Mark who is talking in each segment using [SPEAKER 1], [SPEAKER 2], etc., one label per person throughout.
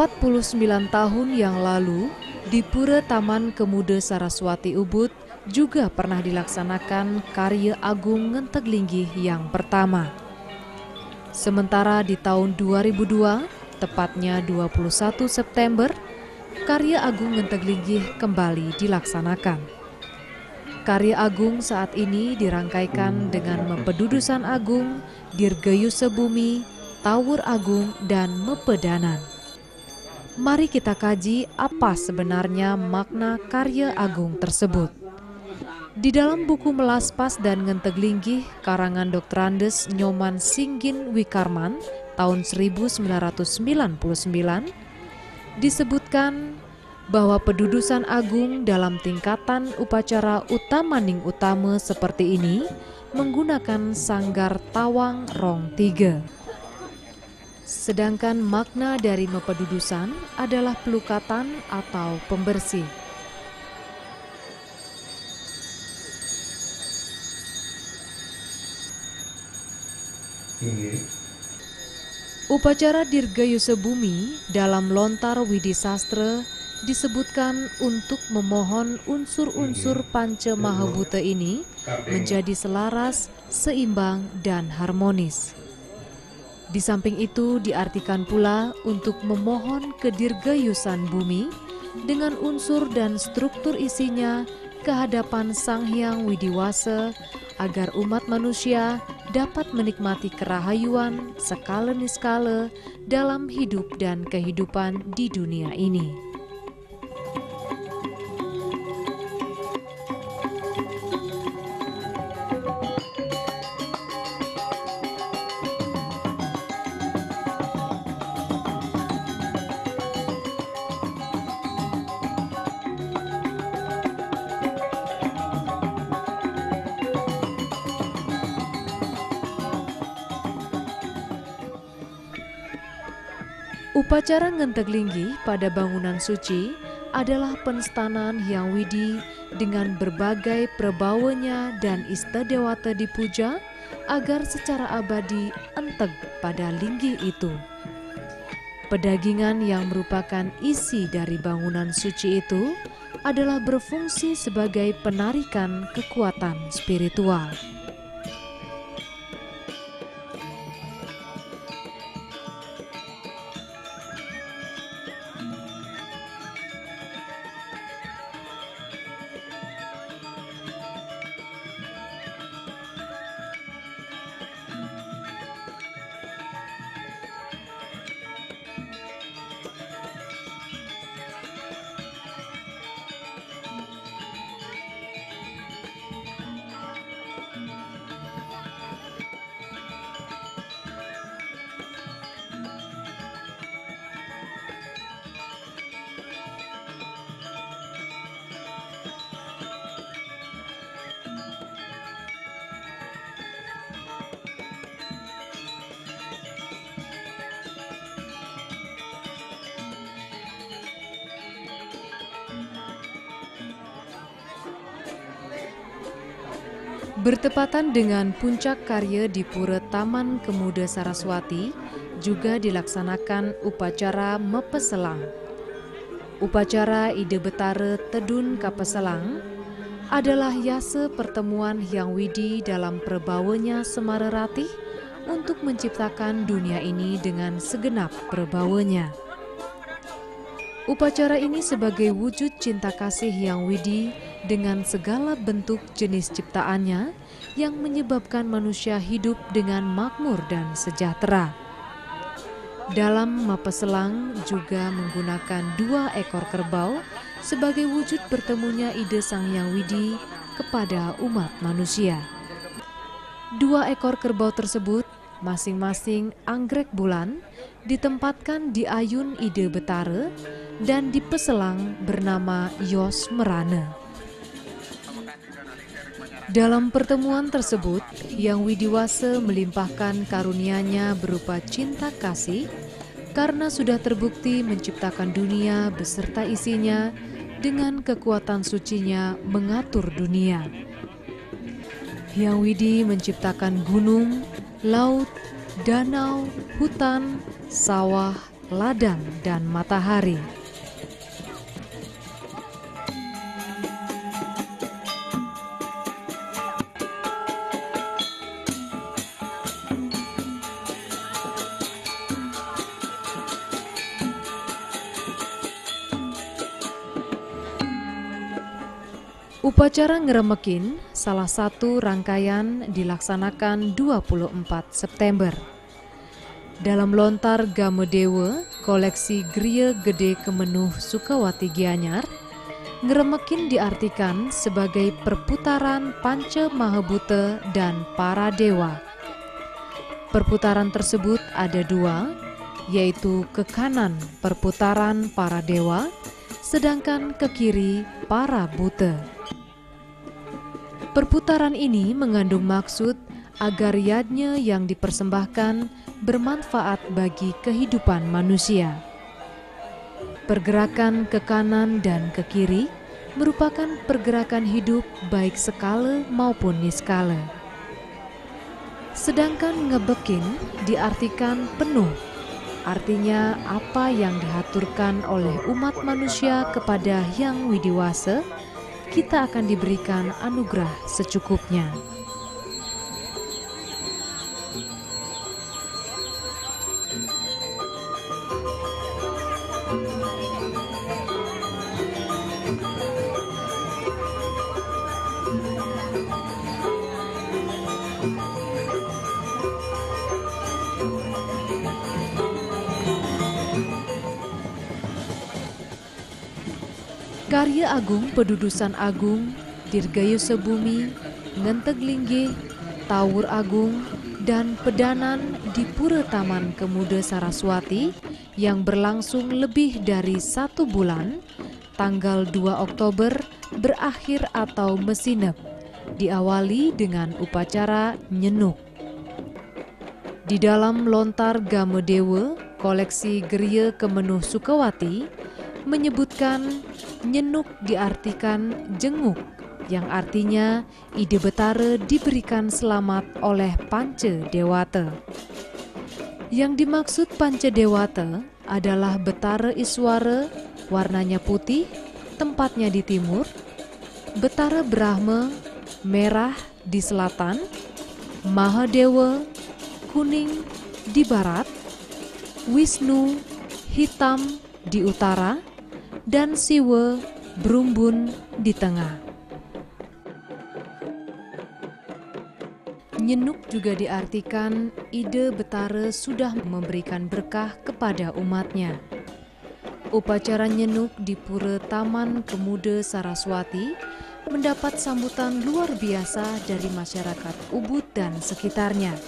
[SPEAKER 1] ...49 tahun yang lalu, di Pura Taman Kemuda Saraswati Ubud juga pernah dilaksanakan Karya Agung Ngenteglinggi yang pertama. Sementara di tahun 2002, tepatnya 21 September, Karya Agung Ngenteglinggi kembali dilaksanakan. Karya Agung saat ini dirangkaikan dengan Mempedudusan Agung, Dirgayusa Bumi, Tawur Agung, dan Mepedanan. Mari kita kaji apa sebenarnya makna Karya Agung tersebut. Di dalam buku Melaspas dan Ngenteglinggi karangan Dr. Andes Nyoman Singgin Wikarman tahun 1999 disebutkan bahwa pedudusan agung dalam tingkatan upacara utamaning utama seperti ini menggunakan sanggar tawang rong 3. Sedangkan makna dari mepedudusan adalah pelukatan atau pembersih. Upacara Dirgayusa Bumi dalam Lontar Widi Sastra disebutkan untuk memohon unsur-unsur Panca Mahabhuta ini menjadi selaras, seimbang, dan harmonis. Di samping itu diartikan pula untuk memohon kedirgayusan bumi dengan unsur dan struktur isinya ke hadapan Sang Hyang Widiwasa agar umat manusia dapat menikmati kerahayuan skala niskala dalam hidup dan kehidupan di dunia ini. Upacara Ngenteglinggi pada bangunan suci adalah penstanan Hyang Widi dengan berbagai prebawanya dan istadewata dipuja agar secara abadi enteg pada linggi itu. Pedagingan yang merupakan isi dari bangunan suci itu adalah berfungsi sebagai penarikan kekuatan spiritual. Bertepatan dengan puncak karya di Pura Taman Kemuda Saraswati, juga dilaksanakan upacara Mepeselang. Upacara Ide Betara Tedun Kapeselang adalah yase pertemuan Hyang Widi dalam perbawanya Semararatih untuk menciptakan dunia ini dengan segenap perbawanya. Upacara ini sebagai wujud cinta kasih Hyang Widi dengan segala bentuk jenis ciptaannya yang menyebabkan manusia hidup dengan makmur dan sejahtera. Dalam Mepeselang juga menggunakan 2 ekor kerbau sebagai wujud bertemunya ide Sang Hyang Widi kepada umat manusia. 2 ekor kerbau tersebut masing-masing anggrek bulan ditempatkan di ayun Ide Betare dan di peselang bernama Yos Merane. Dalam pertemuan tersebut, Hyang Widiwasa melimpahkan karunia-Nya berupa cinta kasih karena sudah terbukti menciptakan dunia beserta isinya dengan kekuatan sucinya mengatur dunia. Hyang Widi menciptakan gunung, laut, danau, hutan, sawah, ladang, dan matahari. Upacara Ngeremekin salah satu rangkaian dilaksanakan 24 September. Dalam lontar Gamedewa, koleksi Griya Gede Kemenuh Sukawati Gianyar, Ngeremekin diartikan sebagai perputaran Panca Mahabhuta dan para dewa. Perputaran tersebut ada dua, yaitu ke kanan perputaran para dewa, sedangkan ke kiri para buta. Perputaran ini mengandung maksud agar yajna yang dipersembahkan bermanfaat bagi kehidupan manusia. Pergerakan ke kanan dan ke kiri merupakan pergerakan hidup baik skala maupun niskala. Sedangkan ngebekin diartikan penuh, artinya apa yang dihaturkan oleh umat manusia kepada Hyang Widiwasa, kita akan diberikan anugerah secukupnya. Karya agung Pedudusan Agung, Dirgayusa Bumi, Ngenteg Linggih, Tawur Agung, dan Pedanan di Pura Taman Kemuda Saraswati yang berlangsung lebih dari 1 bulan, tanggal 2 Oktober berakhir atau mesinep, diawali dengan upacara nyenuk. Di dalam lontar Gamedewa, koleksi Griya Kemenuh Sukawati, menyebutkan nyenuk diartikan jenguk, yang artinya Ide Betare diberikan selamat oleh Panca Dewata. Yang dimaksud Panca Dewata adalah Betara Iswara, warnanya putih, tempatnya di timur, Betara Brahma, merah di selatan, Mahadewa, kuning di barat, Wisnu, hitam di utara, dan Siwa, berumbun di tengah. Nyenuk juga diartikan Ide Betare sudah memberikan berkah kepada umatnya. Upacara nyenuk di Pura Taman Kemuda Saraswati mendapat sambutan luar biasa dari masyarakat Ubud dan sekitarnya.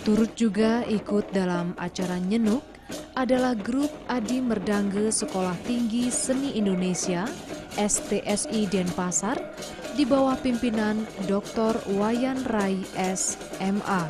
[SPEAKER 1] Turut juga ikut dalam acara nyenuk adalah grup Adi Merdangga Sekolah Tinggi Seni Indonesia STSI Denpasar di bawah pimpinan Dr. Wayan Rai S.M.A.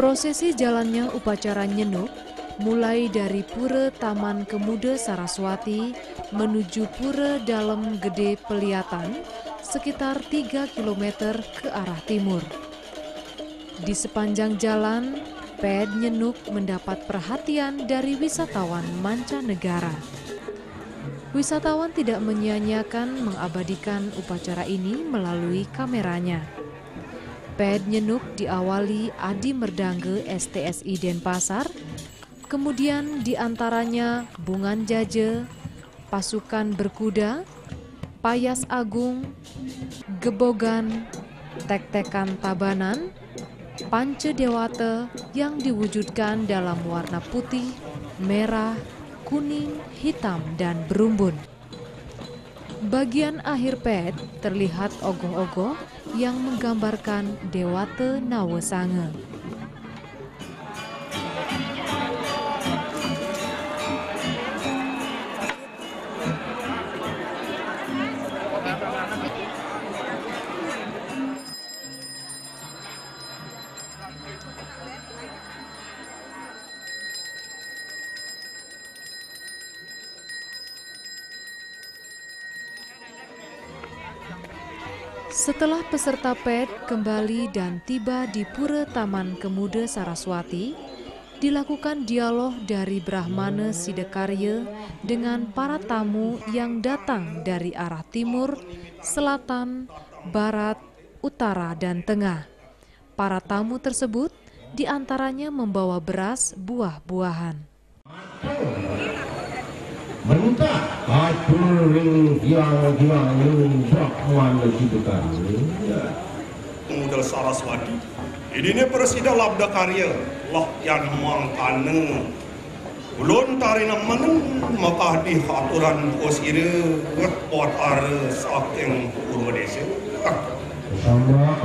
[SPEAKER 1] Prosesi jalannya upacara nyenuk mulai dari Pura Taman Kemuda Saraswati menuju Pura Dalem Gede Peliatan sekitar 3 km ke arah timur. Di sepanjang jalan, Ped Nyenuk mendapat perhatian dari wisatawan mancanegara. Wisatawan tidak menyia-nyiakan mengabadikan upacara ini melalui kameranya. Ped Nyenuk diawali Adi Merdangge STSI Denpasar, kemudian diantaranya Bungan Jaje, Pasukan Berkuda, Payas Agung, Gebogan, Tek-Tekan Tabanan, Pance Dewata yang diwujudkan dalam warna putih, merah, kuning, hitam, dan berumbun. Bagian akhir ped terlihat ogoh-ogoh yang menggambarkan Dewata Nawesange. Setelah peserta ped kembali dan tiba di Pura Taman Kemuda Saraswati, dilakukan dialog dari Brahmana Sidakarya dengan para tamu yang datang dari arah timur, selatan, barat, utara, dan tengah. Para tamu tersebut diantaranya membawa beras buah-buahan.
[SPEAKER 2] Mentah atur yang Brahmana Sidakarya.
[SPEAKER 3] Kemuda Saraswati. Ini Presida Labda Karya lah yang mangkana. Ulun tarina meneng maka di aturan osire buat ara saking Purwadesa.
[SPEAKER 2] Sama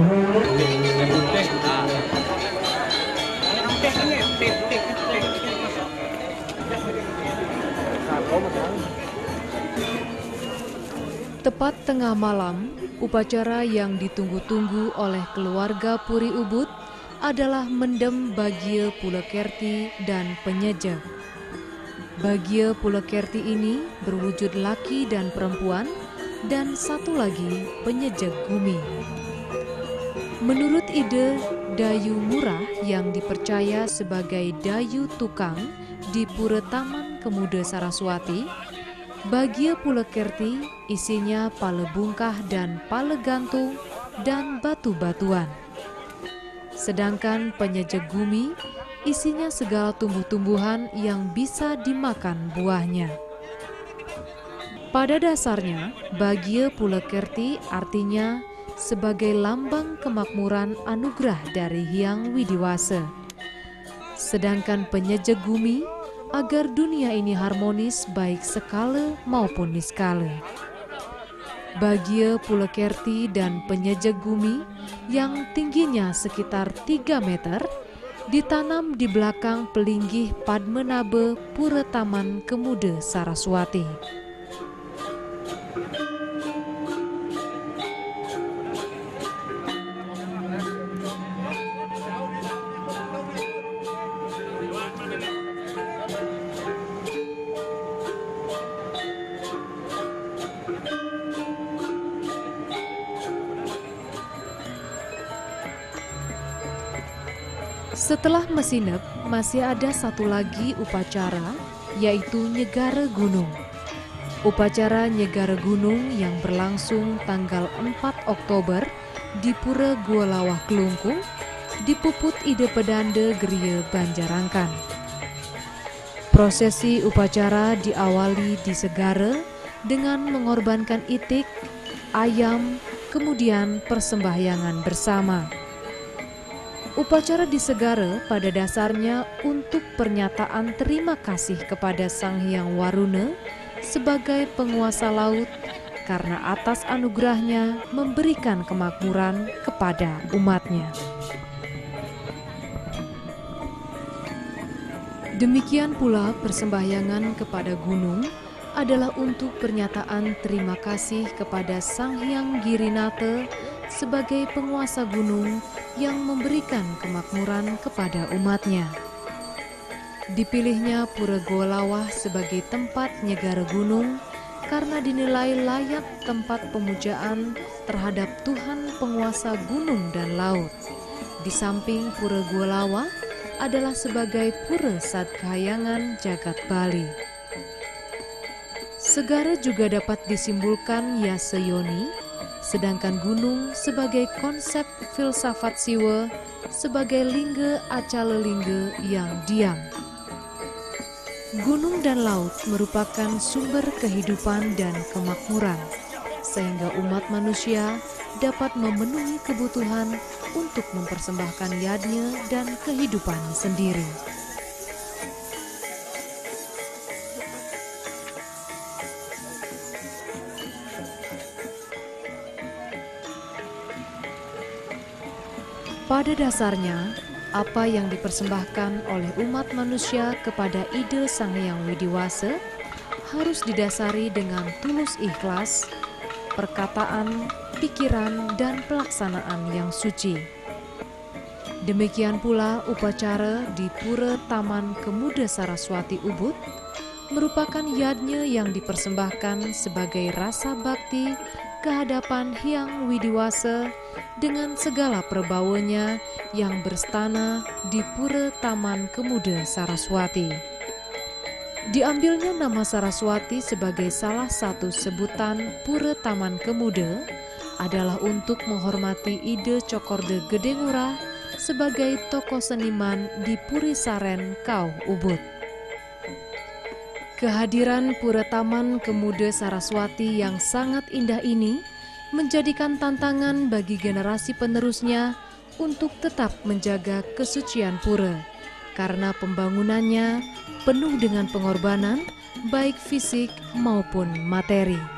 [SPEAKER 1] Tepat tengah malam, upacara yang ditunggu-tunggu oleh keluarga Puri Ubud adalah mendem Bagia Pulekerti dan Penyejeg. Bagia Pulekerti ini berwujud laki dan perempuan, dan satu lagi Penyejeg Gumi. Menurut ide Dayu Murah yang dipercaya sebagai Dayu Tukang di Pura Taman Kemuda Saraswati, Bagia Pulekerti isinya pale bungkah dan pale gantung dan batu-batuan. Sedangkan Penyejeg Gumi isinya segala tumbuh-tumbuhan yang bisa dimakan buahnya. Pada dasarnya, Bagia Pulekerti artinya sebagai lambang kemakmuran anugerah dari Hyang Widiwasa. Sedangkan Penyejeg Gumi agar dunia ini harmonis baik skala maupun niskala. Bagia Pulekerti dan Penyejeg Gumi yang tingginya sekitar 3 meter ditanam di belakang pelinggih Padmanabha Pura Taman Kemuda Saraswati. Setelah Mesinep, masih ada satu lagi upacara, yaitu Nyegara Gunung. Upacara Nyegara Gunung yang berlangsung tanggal 4 Oktober di Pura Gua Lawah Kelungkung, dipuput Ide Pedanda Geria Banjarangkan. Prosesi upacara diawali di Segara dengan mengorbankan itik, ayam, kemudian persembahyangan bersama. Upacara di Segara pada dasarnya untuk pernyataan terima kasih kepada Sang Hyang Waruna sebagai penguasa laut karena atas anugerahnya memberikan kemakmuran kepada umatnya. Demikian pula persembahyangan kepada gunung adalah untuk pernyataan terima kasih kepada Sang Hyang Girinata sebagai penguasa gunung yang memberikan kemakmuran kepada umatnya. Dipilihnya Pura Goa Lawah sebagai tempat nyegara gunung karena dinilai layak tempat pemujaan terhadap Tuhan penguasa gunung dan laut. Di samping Pura Goa Lawah adalah sebagai Pura Sadkahayangan Jagat Bali. Segara juga dapat disimbolkan Yase Yoni, sedangkan gunung sebagai konsep filsafat siwa sebagai lingga acala lingga yang diam. Gunung dan laut merupakan sumber kehidupan dan kemakmuran, sehingga umat manusia dapat memenuhi kebutuhan untuk mempersembahkan yadnya dan kehidupan sendiri. Pada dasarnya, apa yang dipersembahkan oleh umat manusia kepada ide Sang Hyang Widiwasa harus didasari dengan tulus ikhlas, perkataan, pikiran, dan pelaksanaan yang suci. Demikian pula upacara di Pura Taman Kemuda Saraswati Ubud merupakan yadnya yang dipersembahkan sebagai rasa bakti kehadapan Hyang Widiwasa dengan segala perbawanya yang berstana di Pura Taman Kemuda Saraswati. Diambilnya nama Saraswati sebagai salah satu sebutan Pura Taman Kemuda adalah untuk menghormati ide Cokorda Gede Ngurah sebagai tokoh seniman di Puri Saren, Kau, Ubud. Kehadiran Pura Taman Kemuda Saraswati yang sangat indah ini menjadikan tantangan bagi generasi penerusnya untuk tetap menjaga kesucian pura, karena pembangunannya penuh dengan pengorbanan baik fisik maupun materi.